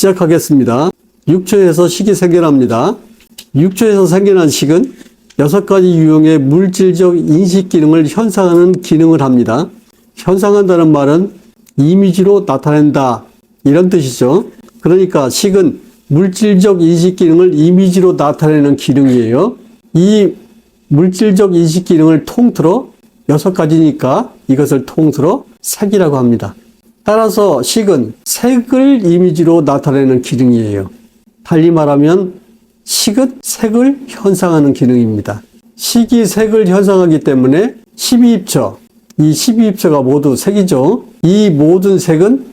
시작하겠습니다. 6초에서 식이 생겨납니다. 6초에서 생겨난 식은 6가지 유형의 물질적 인식 기능을 현상하는 기능을 합니다. 현상한다는 말은 이미지로 나타낸다 이런 뜻이죠. 그러니까 식은 물질적 인식 기능을 이미지로 나타내는 기능이에요. 이 물질적 인식 기능을 통틀어 6가지니까 이것을 통틀어 색이라고 합니다. 따라서 식은 색을 이미지로 나타내는 기능이에요. 달리 말하면 식은 색을 현상하는 기능입니다. 식이 색을 현상하기 때문에 12입처, 이 12입처가 모두 색이죠. 이 모든 색은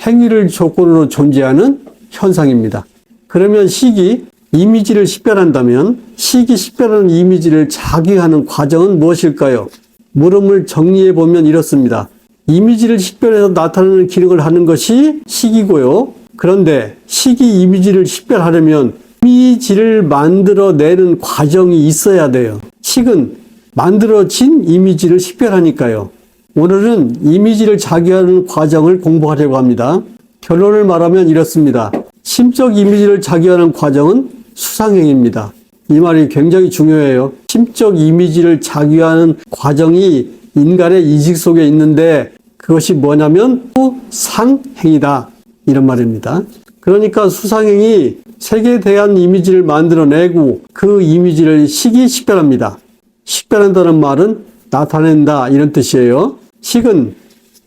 행위를 조건으로 존재하는 현상입니다. 그러면 식이 이미지를 식별한다면 식이 식별하는 이미지를 자기하는 과정은 무엇일까요? 물음을 정리해 보면 이렇습니다. 이미지를 식별해서 나타내는 기능을 하는 것이 식이고요. 그런데 식이 이미지를 식별하려면 이미지를 만들어내는 과정이 있어야 돼요. 식은 만들어진 이미지를 식별하니까요. 오늘은 이미지를 자기하는 과정을 공부하려고 합니다. 결론을 말하면 이렇습니다. 심적 이미지를 자기하는 과정은 수상행입니다. 이 말이 굉장히 중요해요. 심적 이미지를 자기하는 과정이 인간의 인식 속에 있는데 그것이 뭐냐면 수상행이다 이런 말입니다. 그러니까 수상행이 색에 대한 이미지를 만들어내고 그 이미지를 식이 식별합니다. 식별한다는 말은 나타낸다 이런 뜻이에요. 식은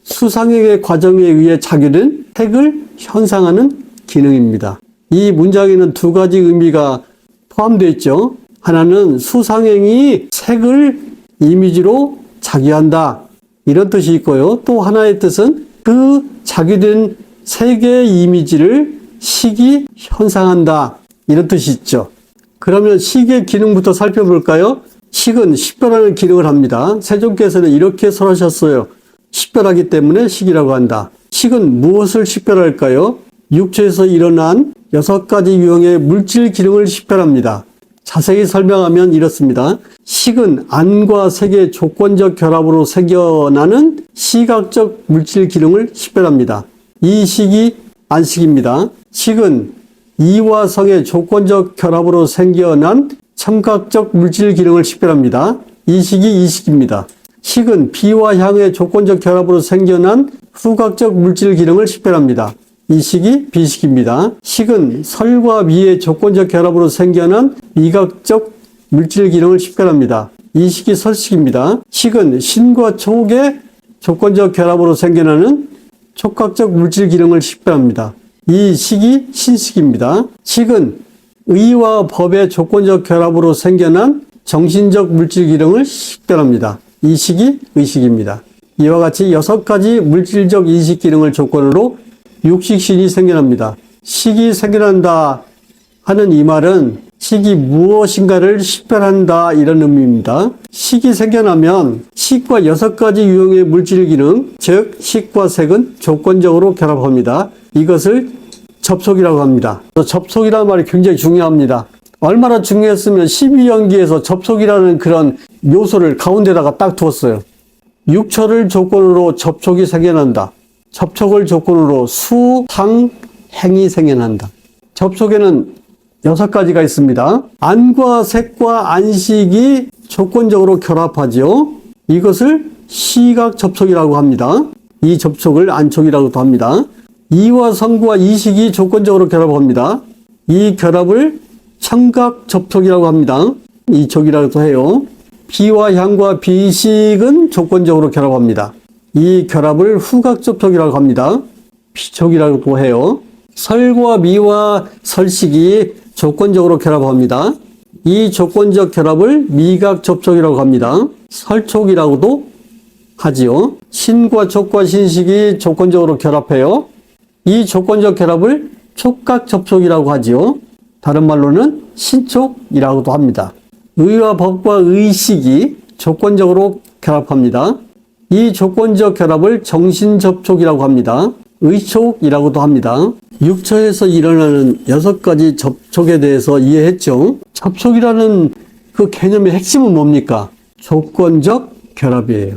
수상행의 과정에 의해 자기는 색을 현상하는 기능입니다. 이 문장에는 2가지 의미가 포함되어 있죠. 하나는 수상행이 색을 이미지로 자기한다 이런 뜻이 있고요. 또 하나의 뜻은 그 자기된 색의 이미지를 식이 현상한다 이런 뜻이 있죠. 그러면 식의 기능부터 살펴볼까요? 식은 식별하는 기능을 합니다. 세종께서는 이렇게 설하셨어요. 식별하기 때문에 식이라고 한다. 식은 무엇을 식별할까요? 육체에서 일어난 6가지 유형의 물질 기능을 식별합니다. 자세히 설명하면 이렇습니다. 식은 안과 색의 조건적 결합으로 생겨나는 시각적 물질 기능을 식별합니다. 이 식이 안식입니다. 식은 이와 성의 조건적 결합으로 생겨난 청각적 물질 기능을 식별합니다. 이 식이 이식입니다. 식은 비와 향의 조건적 결합으로 생겨난 후각적 물질 기능을 식별합니다. 이 식이 비식입니다. 식은 설과 미의 조건적 결합으로 생겨난 미각적 물질 기능을 식별합니다. 이 식이 설식입니다. 식은 신과 촉의 조건적 결합으로 생겨나는 촉각적 물질 기능을 식별합니다. 이 식이 신식입니다. 식은 의와 법의 조건적 결합으로 생겨난 정신적 물질 기능을 식별합니다. 이 식이 의식입니다. 이와 같이 6가지 물질적 인식 기능을 조건으로 육식신이 생겨납니다. 식이 생겨난다 하는 이 말은 식이 무엇인가를 식별한다 이런 의미입니다. 식이 생겨나면 식과 6가지 유형의 물질 기능, 즉 식과 색은 조건적으로 결합합니다. 이것을 접촉이라고 합니다. 접촉이라는 말이 굉장히 중요합니다. 얼마나 중요했으면 12연기에서 접촉이라는 그런 요소를 가운데다가 딱 두었어요. 6초를 조건으로 접촉이 생겨난다. 접촉을 조건으로 수상행이 생겨난다. 접촉에는 6가지가 있습니다. 안과 색과 안식이 조건적으로 결합하죠. 이것을 시각 접촉이라고 합니다. 이 접촉을 안촉이라고도 합니다. 이와 성과 이식이 조건적으로 결합합니다. 이 결합을 청각 접촉이라고 합니다. 이촉이라고도 해요. 비와 향과 비식은 조건적으로 결합합니다. 이 결합을 후각 접촉이라고 합니다. 비촉이라고도 해요. 설과 미와 설식이 조건적으로 결합합니다. 이 조건적 결합을 미각 접촉이라고 합니다. 설촉이라고도 하지요. 신과 촉과 신식이 조건적으로 결합해요. 이 조건적 결합을 촉각 접촉이라고 하지요. 다른 말로는 신촉이라고도 합니다. 의와 법과 의식이 조건적으로 결합합니다. 이 조건적 결합을 정신접촉이라고 합니다. 의촉이라고도 합니다. 6초에서 일어나는 6가지 접촉에 대해서 이해했죠. 접촉이라는 그 개념의 핵심은 뭡니까? 조건적 결합이에요.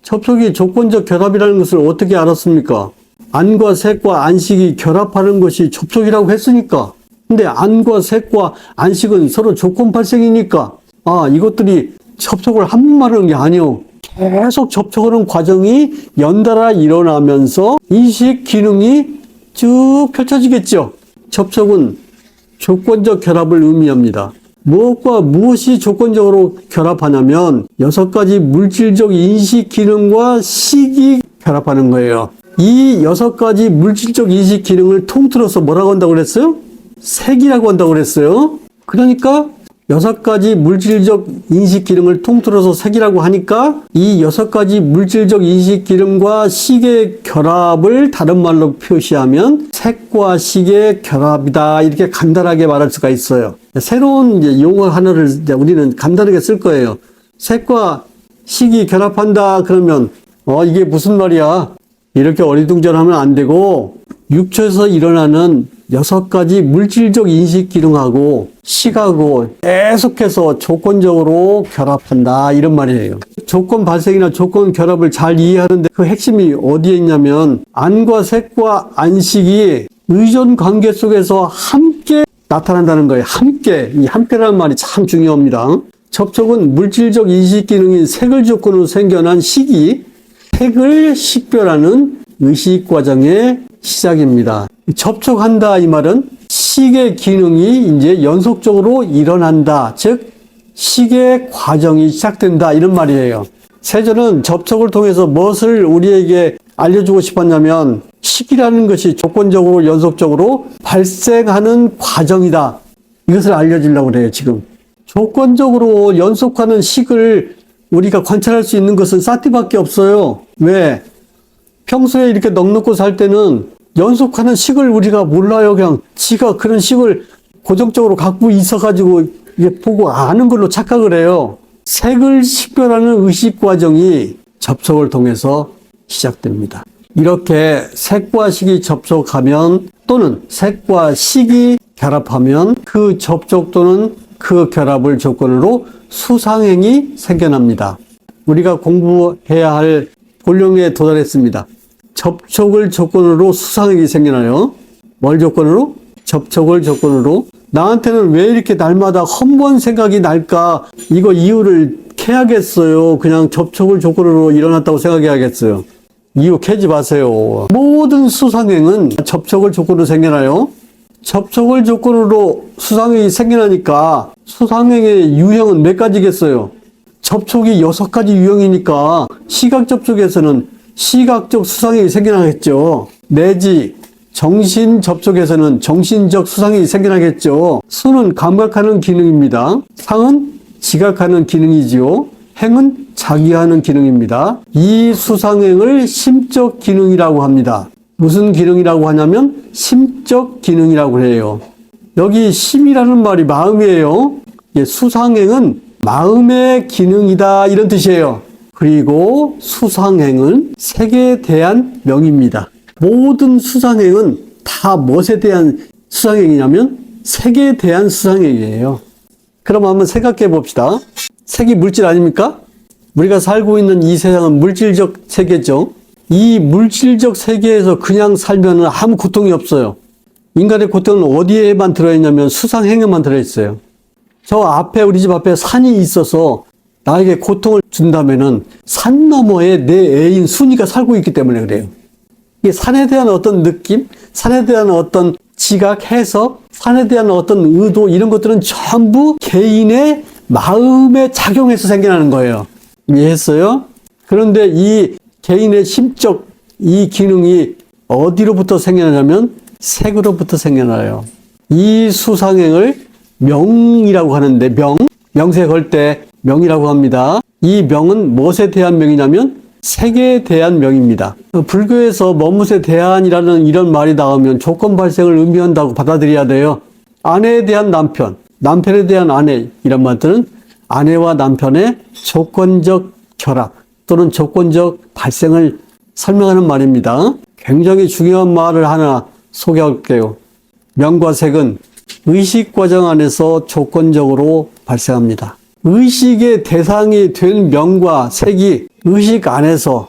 접촉이 조건적 결합이라는 것을 어떻게 알았습니까? 안과 색과 안식이 결합하는 것이 접촉이라고 했으니까. 근데 안과 색과 안식은 서로 조건 발생이니까 이것들이 접촉을 한 번만 하는 게 아니요. 계속 접촉하는 과정이 연달아 일어나면서 인식 기능이 쭉 펼쳐지겠죠. 접촉은 조건적 결합을 의미합니다. 무엇과 무엇이 조건적으로 결합하냐면 6가지 물질적 인식 기능과 식이 결합하는 거예요. 이 6가지 물질적 인식 기능을 통틀어서 뭐라고 한다고 그랬어요? 색이라고 한다고 그랬어요. 그러니까 6가지 물질적 인식 기능을 통틀어서 색이라고 하니까 이 6가지 물질적 인식 기능과 식의 결합을 다른 말로 표시하면 색과 식의 결합이다. 이렇게 간단하게 말할 수가 있어요. 새로운 용어 하나를 우리는 간단하게 쓸 거예요. 색과 식이 결합한다 그러면 이게 무슨 말이야? 이렇게 어리둥절하면 안 되고 육체에서 일어나는 6가지 물질적 인식 기능하고 식하고 계속해서 조건적으로 결합한다 이런 말이에요. 조건 발생이나 조건 결합을 잘 이해하는데 그 핵심이 어디에 있냐면 안과 색과 안식이 의존 관계 속에서 함께 나타난다는 거예요. 함께. 이 함께라는 말이 참 중요합니다. 접촉은 물질적 인식 기능인 색을 조건으로 생겨난 식이 색을 식별하는 의식 과정의 시작입니다. 접촉한다 이 말은 식의 기능이 이제 연속적으로 일어난다. 즉 식의 과정이 시작된다 이런 말이에요. 세조는 접촉을 통해서 무엇을 우리에게 알려주고 싶었냐면 식이라는 것이 조건적으로 연속적으로 발생하는 과정이다. 이것을 알려주려고 그래요. 지금 조건적으로 연속하는 식을 우리가 관찰할 수 있는 것은 사티밖에 없어요. 왜? 평소에 이렇게 넉넉고 살 때는 연속하는 식을 우리가 몰라요. 그냥 지가 그런 식을 고정적으로 갖고 있어가지고 이게 보고 아는 걸로 착각을 해요. 색을 식별하는 의식 과정이 접촉을 통해서 시작됩니다. 이렇게 색과 식이 접촉하면 또는 색과 식이 결합하면 그 접촉 또는 그 결합을 조건으로 수상행이 생겨납니다. 우리가 공부해야 할 본령에 도달했습니다. 접촉을 조건으로 수상행이 생겨나요. 뭘 조건으로? 접촉을 조건으로. 나한테는 왜 이렇게 날마다 험한 생각이 날까? 이거 이유를 캐야겠어요. 그냥 접촉을 조건으로 일어났다고 생각해야겠어요. 이유 캐지 마세요. 모든 수상행은 접촉을 조건으로 생겨나요. 접촉을 조건으로 수상행이 생겨나니까 수상행의 유형은 몇 가지겠어요? 접촉이 6가지 유형이니까 시각 접촉에서는 시각적 수상행이 생겨나겠죠. 내지 정신 접촉에서는 정신적 수상행이 생겨나겠죠. 수는 감각하는 기능입니다. 상은 지각하는 기능이지요. 행은 자기하는 기능입니다. 이 수상행을 심적 기능이라고 합니다. 무슨 기능이라고 하냐면 심적 기능이라고 해요. 여기 심이라는 말이 마음이에요. 수상행은 마음의 기능이다 이런 뜻이에요. 그리고 수상행은 색에 대한 명입니다. 모든 수상행은 다 무엇에 대한 수상행이냐면 색에 대한 수상행이에요. 그럼 한번 생각해 봅시다. 색이 물질 아닙니까? 우리가 살고 있는 이 세상은 물질적 세계죠. 이 물질적 세계에서 그냥 살면 아무 고통이 없어요. 인간의 고통은 어디에만 들어있냐면 수상행에만 들어있어요. 저 앞에 우리 집 앞에 산이 있어서 나에게 고통을 준다면은 산 너머에 내 애인 순이가 살고 있기 때문에 그래요. 이게 산에 대한 어떤 느낌, 산에 대한 어떤 지각, 해석, 산에 대한 어떤 의도 이런 것들은 전부 개인의 마음에 작용해서 생겨나는 거예요. 이해했어요? 그런데 이 개인의 심적 이 기능이 어디로부터 생겨나냐면 색으로부터 생겨나요. 이 수상행을 명이라고 하는데 명세 걸 때 명이라고 합니다. 이 명은 무엇에 대한 명이냐면 색에 대한 명입니다. 불교에서 머뭇에 대한이라는 이런 말이 나오면 조건 발생을 의미한다고 받아들여야 돼요. 아내에 대한 남편, 남편에 대한 아내 이런 말들은 아내와 남편의 조건적 결합 또는 조건적 발생을 설명하는 말입니다. 굉장히 중요한 말을 하나 소개할게요. 명과 색은 의식 과정 안에서 조건적으로 발생합니다. 의식의 대상이 된 명과 색이 의식 안에서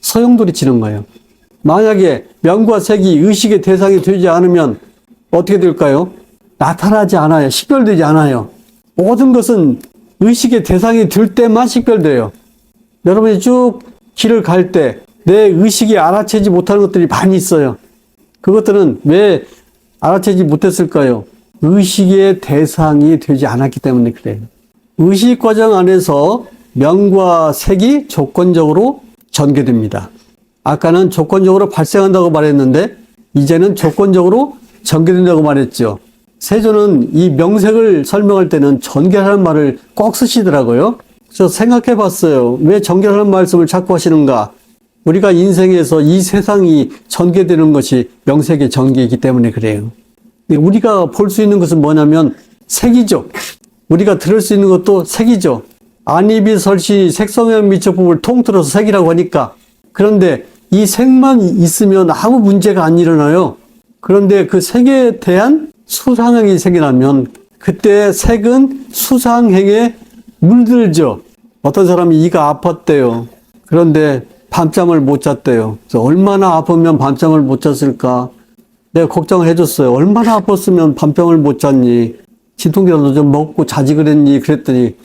소용돌이치는 거예요. 만약에 명과 색이 의식의 대상이 되지 않으면 어떻게 될까요? 나타나지 않아요. 식별되지 않아요. 모든 것은 의식의 대상이 될 때만 식별돼요. 여러분이 쭉 길을 갈 때 내 의식이 알아채지 못하는 것들이 많이 있어요. 그것들은 왜 알아채지 못했을까요? 의식의 대상이 되지 않았기 때문에 그래요. 의식 과정 안에서 명과 색이 조건적으로 전개됩니다. 아까는 조건적으로 발생한다고 말했는데 이제는 조건적으로 전개된다고 말했죠. 세조는 이 명색을 설명할 때는 전개라는 말을 꼭 쓰시더라고요. 그래서 생각해 봤어요. 왜 전개라는 말씀을 자꾸 하시는가? 우리가 인생에서 이 세상이 전개되는 것이 명색의 전개이기 때문에 그래요. 우리가 볼 수 있는 것은 뭐냐면 색이죠. 우리가 들을 수 있는 것도 색이죠. 안입이 설시 색성형 미적법을 통틀어서 색이라고 하니까. 그런데 이 색만 있으면 아무 문제가 안 일어나요. 그런데 그 색에 대한 수상행이 생기나면 그때 색은 수상행에 물들죠. 어떤 사람이 이가 아팠대요. 그런데 밤잠을 못 잤대요. 그래서 얼마나 아프면 밤잠을 못 잤을까? 내가 걱정을 해줬어요. 얼마나 아팠으면 밤잠을 못 잤니? 진통제라도 좀 먹고 자지 그랬니? 그랬더니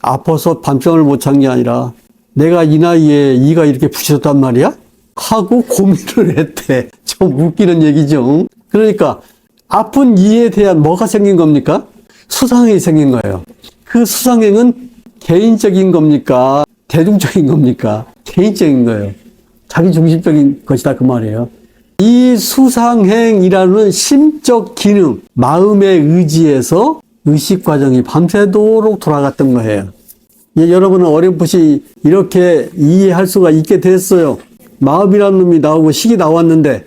아파서 밤잠을 못 잔 게 아니라 내가 이 나이에 이가 이렇게 부셔졌단 말이야? 하고 고민을 했대. 좀 웃기는 얘기죠. 그러니까 아픈 이에 대한 뭐가 생긴 겁니까? 수상행이 생긴 거예요. 그 수상행은 개인적인 겁니까? 대중적인 겁니까? 개인적인 거예요. 자기 중심적인 것이다 그 말이에요. 이 수상행이라는 심적 기능, 마음의 의지에서 의식 과정이 밤새도록 돌아갔던 거예요. 예, 여러분은 어렴풋이 이렇게 이해할 수가 있게 됐어요. 마음이라는 놈이 나오고 식이 나왔는데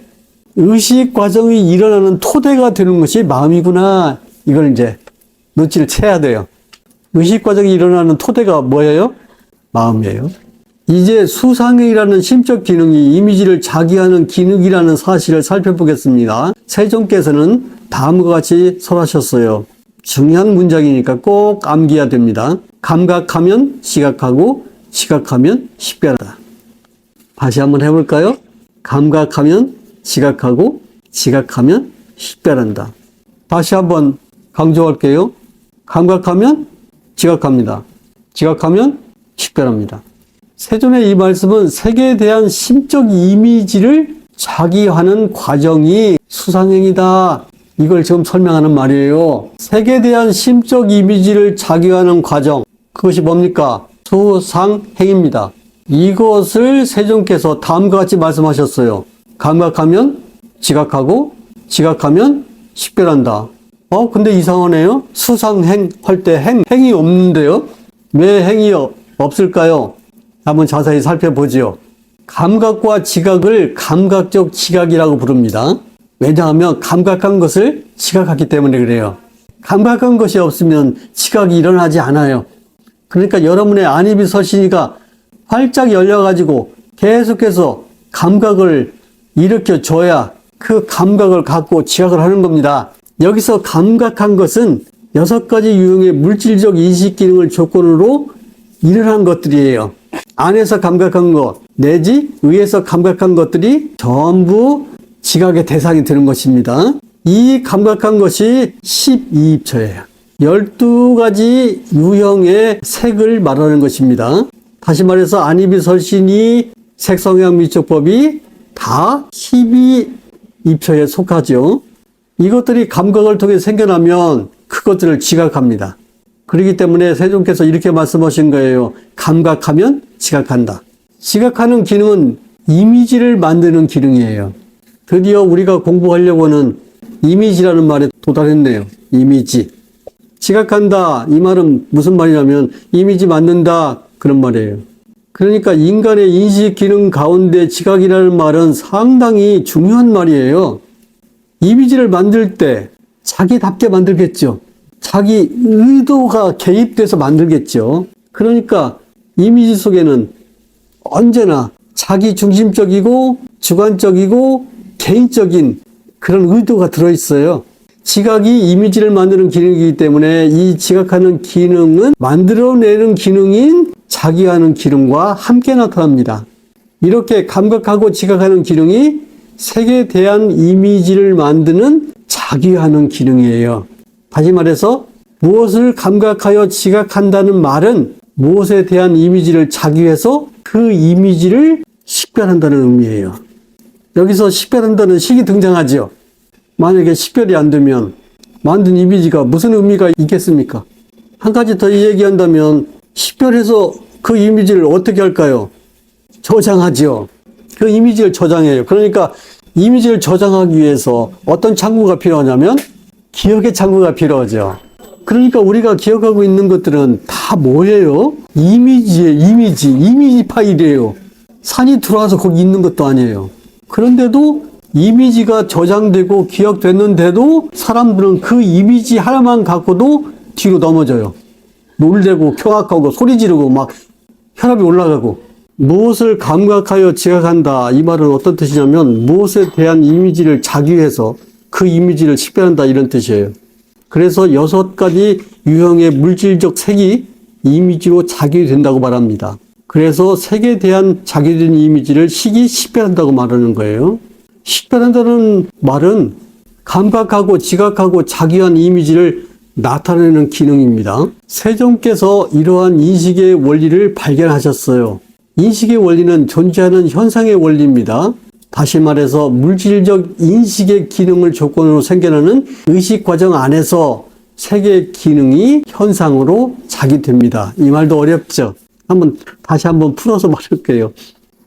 의식 과정이 일어나는 토대가 되는 것이 마음이구나. 이걸 이제 눈치를 채야 돼요. 의식 과정이 일어나는 토대가 뭐예요? 마음이에요. 이제 수상행이라는 심적 기능이 이미지를 자기하는 기능이라는 사실을 살펴보겠습니다. 세종께서는 다음과 같이 설하셨어요. 중요한 문장이니까 꼭 암기해야 됩니다. 감각하면 시각하고 시각하면 식별하다. 다시 한번 해볼까요? 감각하면 시각하고 시각하면 식별한다. 다시 한번 강조할게요. 감각하면 지각합니다. 지각하면 식별합니다. 세존의 이 말씀은 색에 대한 심적 이미지를 자기하는 과정이 수상행이다. 이걸 지금 설명하는 말이에요. 색에 대한 심적 이미지를 자기하는 과정. 그것이 뭡니까? 수상행입니다. 이것을 세종께서 다음과 같이 말씀하셨어요. 감각하면 지각하고 지각하면 식별한다. 근데 이상하네요. 수상행 할 때 행이 없는데요. 왜 행이 없을까요? 한번 자세히 살펴보지요. 감각과 지각을 감각적 지각이라고 부릅니다. 왜냐하면 감각한 것을 지각하기 때문에 그래요. 감각한 것이 없으면 지각이 일어나지 않아요. 그러니까 여러분의 안입이 설신이가 활짝 열려가지고 계속해서 감각을 일으켜줘야 그 감각을 갖고 지각을 하는 겁니다. 여기서 감각한 것은 6가지 유형의 물질적 인식 기능을 조건으로 일어난 것들이에요. 안에서 감각한 것 내지 의에서 감각한 것들이 전부 지각의 대상이 되는 것입니다. 이 감각한 것이 12입처예요. 12가지 유형의 색을 말하는 것입니다. 다시 말해서 안입이 설신이 색성향 미적법이 다 12입처에 속하죠. 이것들이 감각을 통해 생겨나면 그것들을 지각합니다. 그렇기 때문에 세종께서 이렇게 말씀하신 거예요. 감각하면 지각한다. 지각하는 기능은 이미지를 만드는 기능이에요. 드디어 우리가 공부하려고는 이미지라는 말에 도달했네요. 이미지. 지각한다. 이 말은 무슨 말이냐면 이미지 만든다. 그런 말이에요. 그러니까 인간의 인식 기능 가운데 지각이라는 말은 상당히 중요한 말이에요. 이미지를 만들 때 자기답게 만들겠죠. 자기 의도가 개입돼서 만들겠죠. 그러니까 이미지 속에는 언제나 자기 중심적이고 주관적이고 개인적인 그런 의도가 들어있어요. 지각이 이미지를 만드는 기능이기 때문에 이 지각하는 기능은 만들어내는 기능인 자기하는 기능과 함께 나타납니다. 이렇게 감각하고 지각하는 기능이 색에 대한 이미지를 만드는 자기하는 기능이에요. 다시 말해서 무엇을 감각하여 지각한다는 말은 무엇에 대한 이미지를 자기해서 그 이미지를 식별한다는 의미예요. 여기서 식별한다는 식이 등장하죠. 만약에 식별이 안 되면 만든 이미지가 무슨 의미가 있겠습니까? 한 가지 더 얘기한다면 식별해서 그 이미지를 어떻게 할까요? 저장하죠. 그 이미지를 저장해요. 그러니까 이미지를 저장하기 위해서 어떤 창구가 필요하냐면 기억의 창구가 필요하죠. 그러니까 우리가 기억하고 있는 것들은 다 뭐예요? 이미지 파일이에요. 산이 들어와서 거기 있는 것도 아니에요. 그런데도 이미지가 저장되고 기억됐는데도 사람들은 그 이미지 하나만 갖고도 뒤로 넘어져요. 놀래고 경악하고 소리 지르고 막 혈압이 올라가고. 무엇을 감각하여 지각한다. 이 말은 어떤 뜻이냐면 무엇에 대한 이미지를 자기해서 그 이미지를 식별한다 이런 뜻이에요. 그래서 6가지 유형의 물질적 색이 이미지로 자기된다고 말합니다. 그래서 색에 대한 자기된 이미지를 식이 식별한다고 말하는 거예요. 식별한다는 말은 감각하고 지각하고 자기한 이미지를 나타내는 기능입니다. 세종께서 이러한 인식의 원리를 발견하셨어요. 인식의 원리는 존재하는 현상의 원리입니다. 다시 말해서 물질적 인식의 기능을 조건으로 생겨나는 의식 과정 안에서 색의 기능이 현상으로 자기됩니다. 이 말도 어렵죠? 다시 한번 풀어서 말할게요.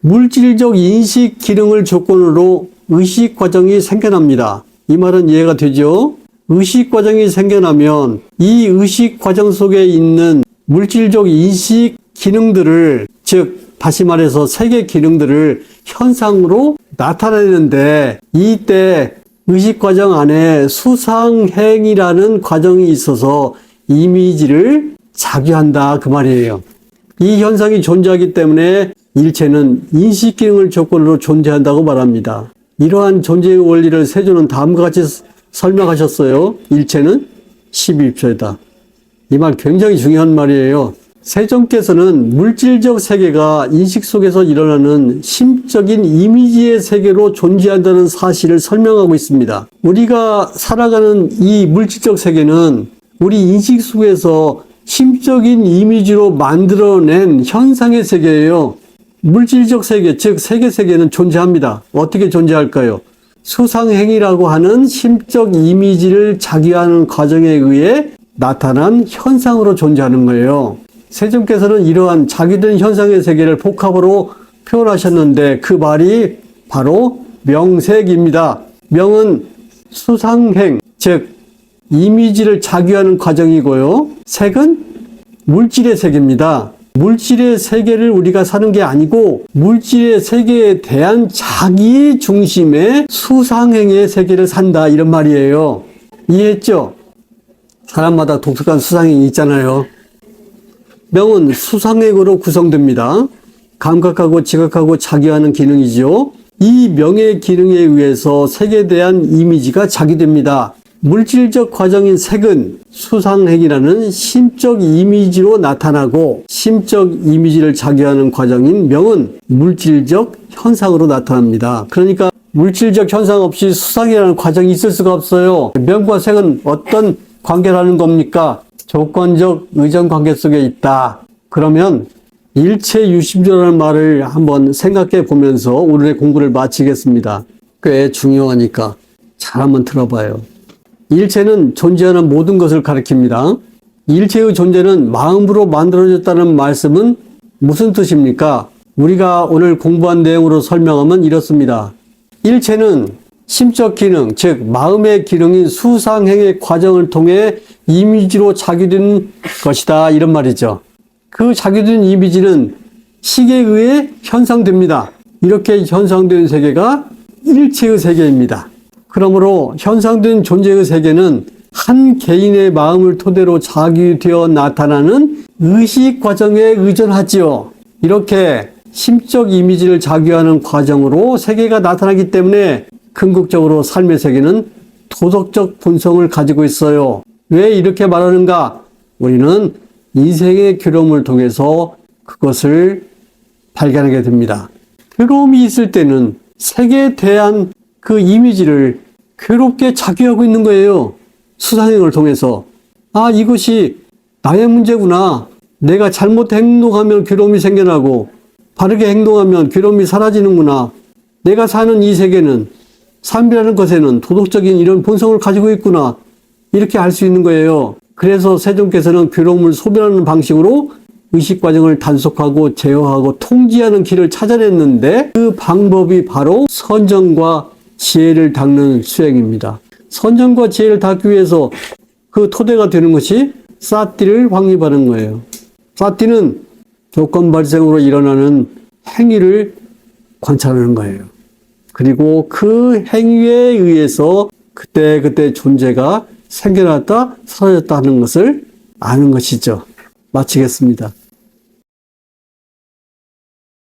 물질적 인식 기능을 조건으로 의식 과정이 생겨납니다. 이 말은 이해가 되죠? 의식 과정이 생겨나면 이 의식 과정 속에 있는 물질적 인식 기능들을, 즉 다시 말해서 색의 기능들을 현상으로 나타내는데, 이때 의식 과정 안에 수상행이라는 과정이 있어서 이미지를 자기한다 그 말이에요. 이 현상이 존재하기 때문에 일체는 인식 기능을 조건으로 존재한다고 말합니다. 이러한 존재의 원리를 세조는 다음과 같이 설명하셨어요. 일체는 12입서이다. 이 말 굉장히 중요한 말이에요. 세종께서는 물질적 세계가 인식 속에서 일어나는 심적인 이미지의 세계로 존재한다는 사실을 설명하고 있습니다. 우리가 살아가는 이 물질적 세계는 우리 인식 속에서 심적인 이미지로 만들어낸 현상의 세계예요. 물질적 세계, 즉 세계 세계는 존재합니다. 어떻게 존재할까요? 수상행위라고 하는 심적 이미지를 자기화하는 과정에 의해 나타난 현상으로 존재하는 거예요. 세종께서는 이러한 자기된 현상의 세계를 복합으로 표현하셨는데 그 말이 바로 명색입니다. 명은 수상행, 즉 이미지를 자기화하는 과정이고요. 색은 물질의 세계입니다. 물질의 세계를 우리가 사는 게 아니고 물질의 세계에 대한 자기 중심의 수상행의 세계를 산다 이런 말이에요. 이해했죠? 사람마다 독특한 수상행이 있잖아요. 명은 수상행으로 구성됩니다. 감각하고 지각하고 자기화하는 기능이죠. 이 명의 기능에 의해서 색에 대한 이미지가 자기됩니다. 물질적 과정인 색은 수상행이라는 심적 이미지로 나타나고 심적 이미지를 자기화하는 과정인 명은 물질적 현상으로 나타납니다. 그러니까 물질적 현상 없이 수상이라는 과정이 있을 수가 없어요. 명과 색은 어떤 관계라는 겁니까? 조건적 의존 관계 속에 있다. 그러면 일체 유심조라는 말을 한번 생각해 보면서 오늘의 공부를 마치겠습니다. 꽤 중요하니까 잘 한번 들어봐요. 일체는 존재하는 모든 것을 가리킵니다. 일체의 존재는 마음으로 만들어졌다는 말씀은 무슨 뜻입니까? 우리가 오늘 공부한 내용으로 설명하면 이렇습니다. 일체는 심적 기능, 즉 마음의 기능인 수상행의 과정을 통해 이미지로 자기된 것이다 이런 말이죠. 그 자기된 이미지는 식에 의해 현상됩니다. 이렇게 현상된 세계가 일체의 세계입니다. 그러므로 현상된 존재의 세계는 한 개인의 마음을 토대로 자기되어 나타나는 의식 과정에 의존하지요. 이렇게 심적 이미지를 자기화하는 과정으로 세계가 나타나기 때문에 궁극적으로 삶의 세계는 도덕적 본성을 가지고 있어요. 왜 이렇게 말하는가? 우리는 인생의 경험을 통해서 그것을 발견하게 됩니다. 괴로움이 있을 때는 색에 대한 그 이미지를 괴롭게 작용하고 있는 거예요. 수사행을 통해서. 아, 이것이 나의 문제구나. 내가 잘못 행동하면 괴로움이 생겨나고 바르게 행동하면 괴로움이 사라지는구나. 내가 사는 이 세계는, 삶이라는 것에는 도덕적인 이런 본성을 가지고 있구나. 이렇게 알 수 있는 거예요. 그래서 세종께서는 괴로움을 소멸하는 방식으로 의식 과정을 단속하고 제어하고 통제하는 길을 찾아냈는데, 그 방법이 바로 선정과 지혜를 닦는 수행입니다. 선정과 지혜를 닦기 위해서 그 토대가 되는 것이 사띠를 확립하는 거예요. 사띠는 조건 발생으로 일어나는 행위를 관찰하는 거예요. 그리고 그 행위에 의해서 그때 존재가 생겨났다 사라졌다 하는 것을 아는 것이죠. 마치겠습니다.